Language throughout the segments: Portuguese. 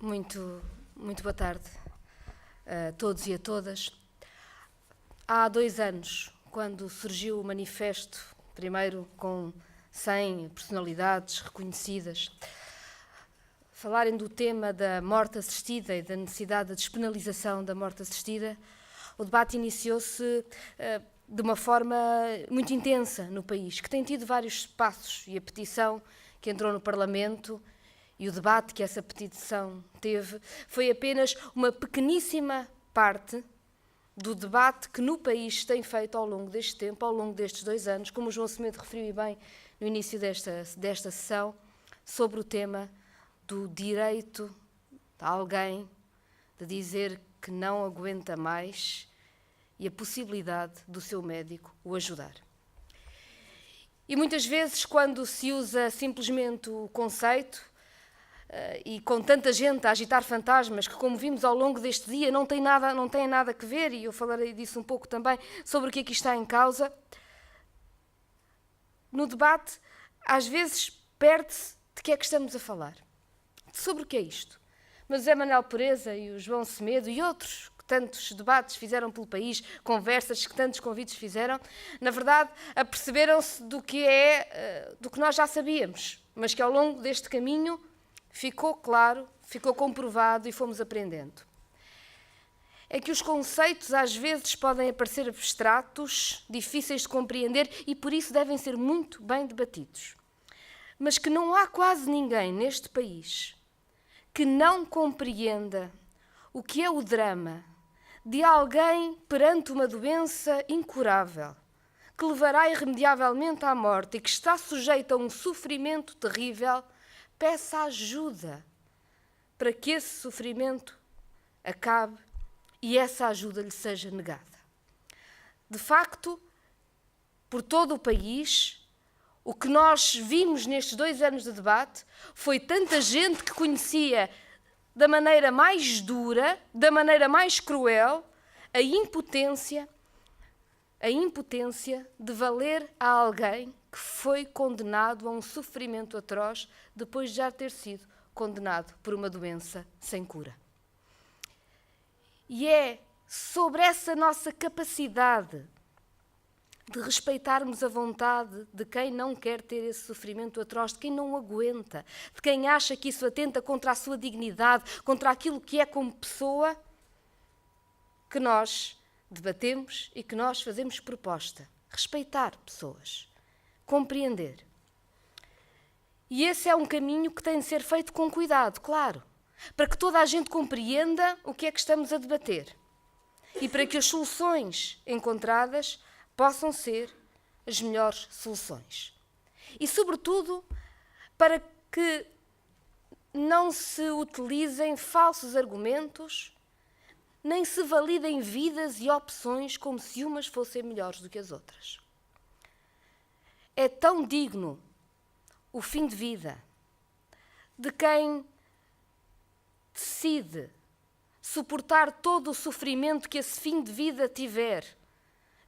Muito boa tarde a todos e a todas. Há 2 anos, quando surgiu o manifesto, primeiro com 100 personalidades reconhecidas, falarem do tema da morte assistida e da necessidade da despenalização da morte assistida, o debate iniciou-se de uma forma muito intensa no país, que tem tido vários espaços, e a petição que entrou no Parlamento e o debate que essa petição teve foi apenas uma pequeníssima parte do debate que no país tem feito ao longo deste tempo, ao longo destes 2 anos, como o João Semedo referiu bem no início desta sessão, sobre o tema do direito de alguém de dizer que não aguenta mais e a possibilidade do seu médico o ajudar. E muitas vezes, quando se usa simplesmente o conceito, e com tanta gente a agitar fantasmas que, como vimos ao longo deste dia, não têm nada a ver, e eu falarei disso um pouco também, sobre o que aqui está em causa, no debate, às vezes perde-se de que é que estamos a falar. Sobre o que é isto? Mas o José Manuel Pureza e o João Semedo e outros que tantos debates fizeram pelo país, conversas que tantos convites fizeram, na verdade, aperceberam-se do que nós já sabíamos, mas que ao longo deste caminho ficou claro, ficou comprovado e fomos aprendendo. É que os conceitos às vezes podem parecer abstratos, difíceis de compreender e por isso devem ser muito bem debatidos. Mas que não há quase ninguém neste país que não compreenda o que é o drama de alguém perante uma doença incurável, que levará irremediavelmente à morte e que está sujeito a um sofrimento terrível, peça ajuda para que esse sofrimento acabe e essa ajuda lhe seja negada. De facto, por todo o país, o que nós vimos nestes 2 anos de debate foi tanta gente que conhecia da maneira mais dura, da maneira mais cruel, a impotência de valer a alguém que foi condenado a um sofrimento atroz depois de já ter sido condenado por uma doença sem cura. E é sobre essa nossa capacidade de respeitarmos a vontade de quem não quer ter esse sofrimento atroz, de quem não aguenta, de quem acha que isso atenta contra a sua dignidade, contra aquilo que é como pessoa, que nós debatemos e que nós fazemos proposta. Respeitar pessoas. Compreender. E esse é um caminho que tem de ser feito com cuidado, claro, para que toda a gente compreenda o que é que estamos a debater e para que as soluções encontradas possam ser as melhores soluções. E, sobretudo, para que não se utilizem falsos argumentos, nem se validem vidas e opções como se umas fossem melhores do que as outras. É tão digno o fim de vida de quem decide suportar todo o sofrimento que esse fim de vida tiver,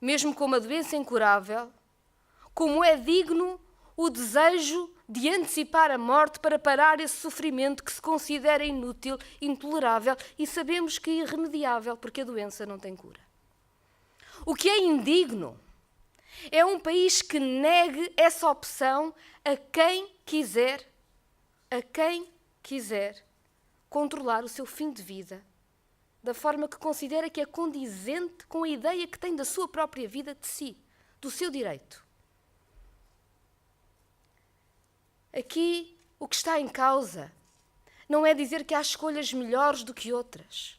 mesmo com uma doença incurável, como é digno o desejo de antecipar a morte para parar esse sofrimento que se considera inútil, intolerável e sabemos que é irremediável, porque a doença não tem cura. O que é indigno é um país que negue essa opção a quem quiser controlar o seu fim de vida da forma que considera que é condizente com a ideia que tem da sua própria vida, de si, do seu direito. Aqui, o que está em causa não é dizer que há escolhas melhores do que outras,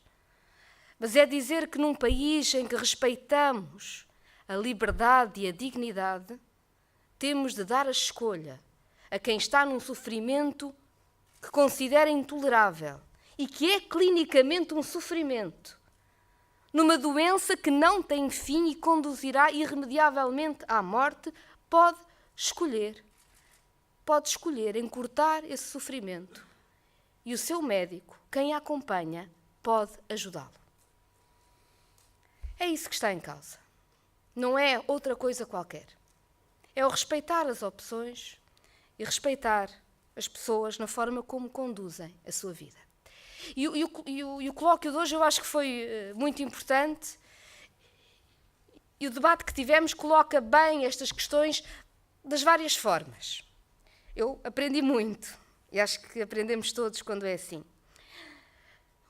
mas é dizer que num país em que respeitamos a liberdade e a dignidade, temos de dar a escolha a quem está num sofrimento que considera intolerável e que é clinicamente um sofrimento, numa doença que não tem fim e conduzirá irremediavelmente à morte, pode escolher encurtar esse sofrimento e o seu médico, quem a acompanha, pode ajudá-lo. É isso que está em causa. Não é outra coisa qualquer. É o respeitar as opções e respeitar as pessoas na forma como conduzem a sua vida. E o colóquio de hoje eu acho que foi muito importante. E o debate que tivemos coloca bem estas questões das várias formas. Eu aprendi muito, e acho que aprendemos todos quando é assim.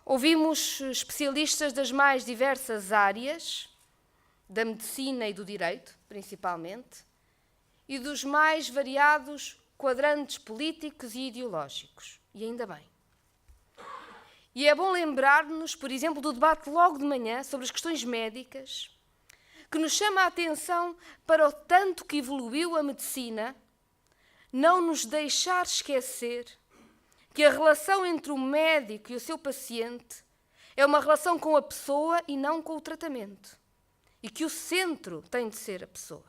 Ouvimos especialistas das mais diversas áreas, da medicina e do direito, principalmente, e dos mais variados quadrantes políticos e ideológicos. E ainda bem. E é bom lembrar-nos, por exemplo, do debate logo de manhã sobre as questões médicas, que nos chama a atenção para o tanto que evoluiu a medicina, não nos deixar esquecer que a relação entre o médico e o seu paciente é uma relação com a pessoa e não com o tratamento. E que o centro tem de ser a pessoa.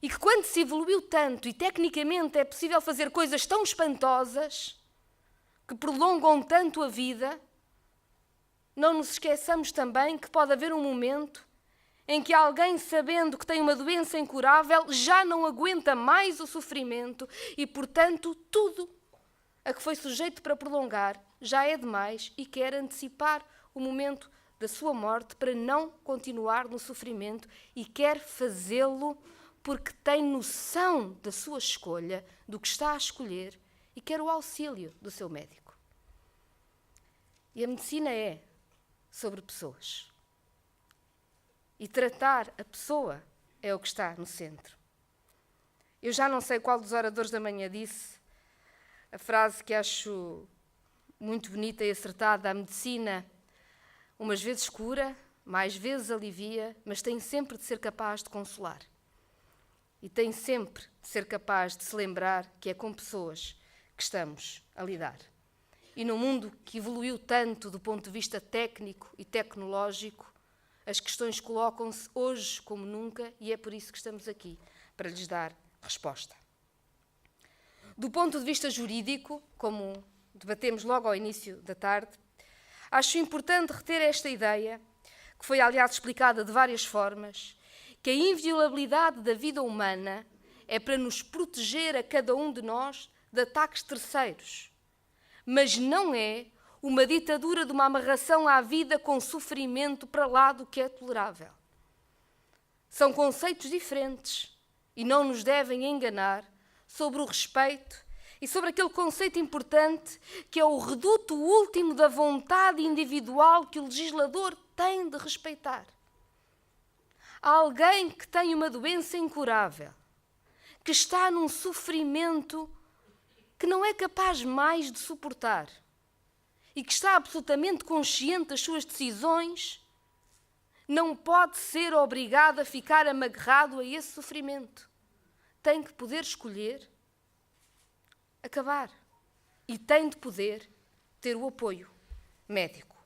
E que quando se evoluiu tanto e tecnicamente é possível fazer coisas tão espantosas, que prolongam tanto a vida, não nos esqueçamos também que pode haver um momento em que alguém, sabendo que tem uma doença incurável, já não aguenta mais o sofrimento e, portanto, tudo a que foi sujeito para prolongar já é demais e quer antecipar o momento da sua morte para não continuar no sofrimento e quer fazê-lo porque tem noção da sua escolha, do que está a escolher e quer o auxílio do seu médico. E a medicina é sobre pessoas. E tratar a pessoa é o que está no centro. Eu já não sei qual dos oradores da manhã disse a frase que acho muito bonita e acertada: a medicina umas vezes cura, mais vezes alivia, mas tem sempre de ser capaz de consolar. E tem sempre de ser capaz de se lembrar que é com pessoas que estamos a lidar. E num mundo que evoluiu tanto do ponto de vista técnico e tecnológico, as questões colocam-se hoje como nunca e é por isso que estamos aqui, para lhes dar resposta. Do ponto de vista jurídico, como debatemos logo ao início da tarde, acho importante reter esta ideia, que foi aliás explicada de várias formas, que a inviolabilidade da vida humana é para nos proteger a cada um de nós de ataques terceiros, mas não é uma ditadura de uma amarração à vida com sofrimento para lá do que é tolerável. São conceitos diferentes e não nos devem enganar sobre o respeito e sobre aquele conceito importante que é o reduto último da vontade individual que o legislador tem de respeitar. Há alguém que tem uma doença incurável, que está num sofrimento que não é capaz mais de suportar e que está absolutamente consciente das suas decisões, não pode ser obrigado a ficar amarrado a esse sofrimento. Tem que poder escolher acabar e tem de poder ter o apoio médico.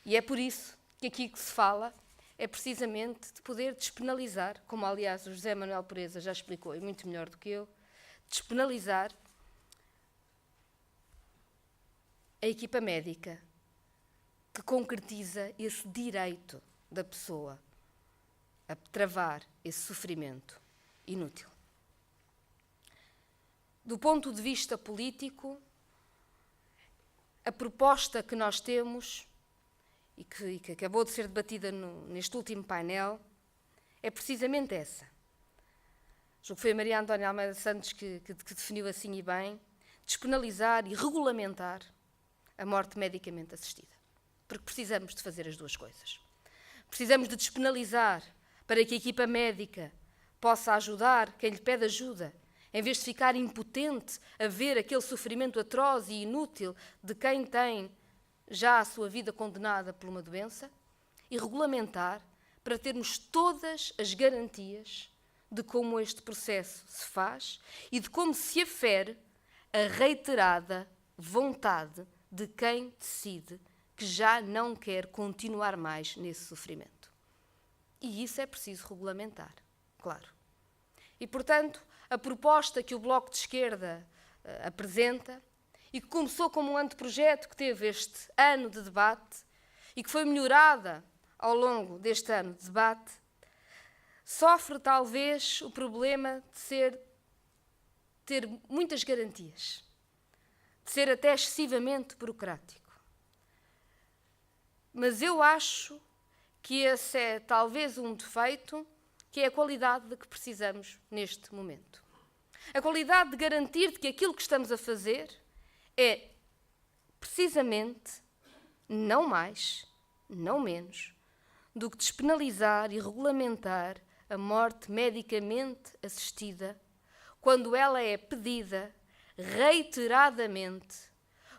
E é por isso que aqui que se fala é precisamente de poder despenalizar, como aliás o José Manuel Pureza já explicou e muito melhor do que eu, despenalizar a equipa médica que concretiza esse direito da pessoa a travar esse sofrimento inútil. Do ponto de vista político, a proposta que nós temos e que acabou de ser debatida neste último painel é precisamente essa. Julgo que foi a Maria Antónia Almeida Santos que definiu assim e bem, despenalizar e regulamentar a morte medicamente assistida. Porque precisamos de fazer as duas coisas. Precisamos de despenalizar para que a equipa médica possa ajudar quem lhe pede ajuda, em vez de ficar impotente a ver aquele sofrimento atroz e inútil de quem tem já a sua vida condenada por uma doença, e regulamentar para termos todas as garantias de como este processo se faz e de como se afere a reiterada vontade de quem decide que já não quer continuar mais nesse sofrimento. E isso é preciso regulamentar, claro. E, portanto, a proposta que o Bloco de Esquerda apresenta e que começou como um anteprojeto que teve este ano de debate e que foi melhorada ao longo deste ano de debate, sofre talvez o problema de ter muitas garantias, de ser até excessivamente burocrático. Mas eu acho que esse é talvez um defeito, que é a qualidade de que precisamos neste momento. A qualidade de garantir que aquilo que estamos a fazer é precisamente, não mais, não menos, do que despenalizar e regulamentar a morte medicamente assistida quando ela é pedida reiteradamente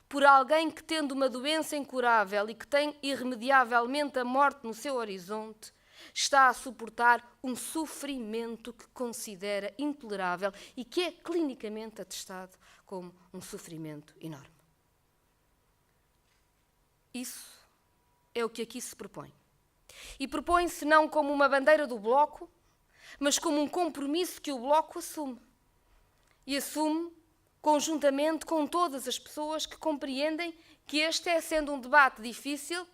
por alguém que, tendo uma doença incurável e que tem irremediavelmente a morte no seu horizonte, está a suportar um sofrimento que considera intolerável e que é clinicamente atestado como um sofrimento enorme. Isso é o que aqui se propõe. E propõe-se não como uma bandeira do Bloco, mas como um compromisso que o Bloco assume. E assume conjuntamente com todas as pessoas que compreendem que este é, sendo um debate difícil,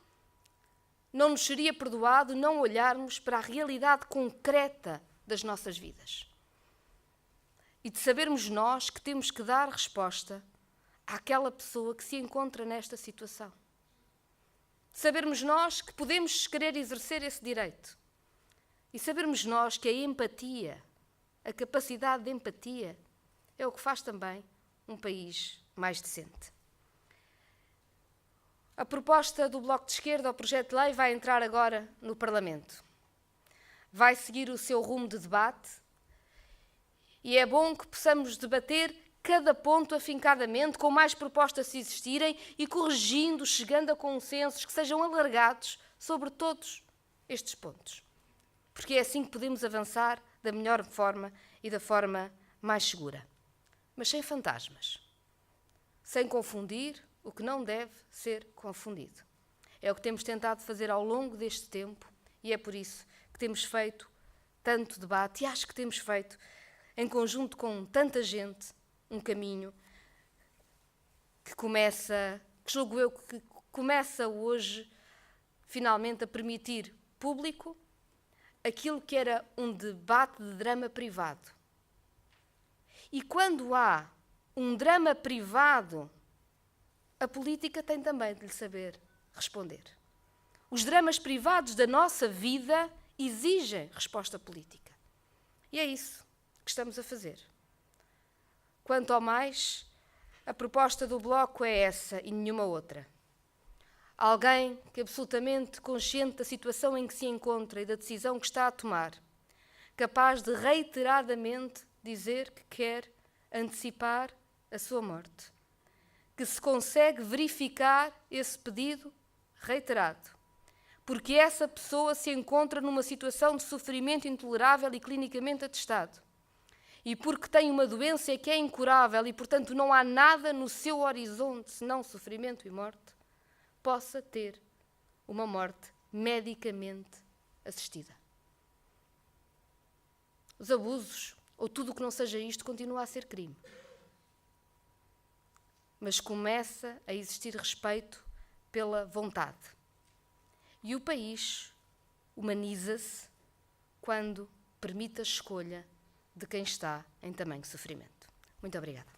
não nos seria perdoado não olharmos para a realidade concreta das nossas vidas. E de sabermos nós que temos que dar resposta àquela pessoa que se encontra nesta situação. De sabermos nós que podemos querer exercer esse direito. E sabermos nós que a empatia, a capacidade de empatia, é o que faz também um país mais decente. A proposta do Bloco de Esquerda, o projeto de lei, vai entrar agora no Parlamento. Vai seguir o seu rumo de debate e é bom que possamos debater cada ponto afincadamente, com mais propostas se existirem e corrigindo, chegando a consensos que sejam alargados sobre todos estes pontos. Porque é assim que podemos avançar da melhor forma e da forma mais segura. Mas sem fantasmas, sem confundir o que não deve ser confundido. É o que temos tentado fazer ao longo deste tempo e é por isso que temos feito tanto debate e acho que temos feito, em conjunto com tanta gente, um caminho que julgo eu, que começa hoje, finalmente, a permitir público aquilo que era um debate de drama privado. E quando há um drama privado, a política tem também de lhe saber responder. Os dramas privados da nossa vida exigem resposta política. E é isso que estamos a fazer. Quanto ao mais, a proposta do Bloco é essa e nenhuma outra. Alguém que, absolutamente consciente da situação em que se encontra e da decisão que está a tomar, capaz de reiteradamente dizer que quer antecipar a sua morte, que se consegue verificar esse pedido reiterado, porque essa pessoa se encontra numa situação de sofrimento intolerável e clinicamente atestado, e porque tem uma doença que é incurável e, portanto, não há nada no seu horizonte senão sofrimento e morte, possa ter uma morte medicamente assistida. Os abusos, ou tudo o que não seja isto, continua a ser crime. Mas começa a existir respeito pela vontade. E o país humaniza-se quando permite a escolha de quem está em tamanho sofrimento. Muito obrigada.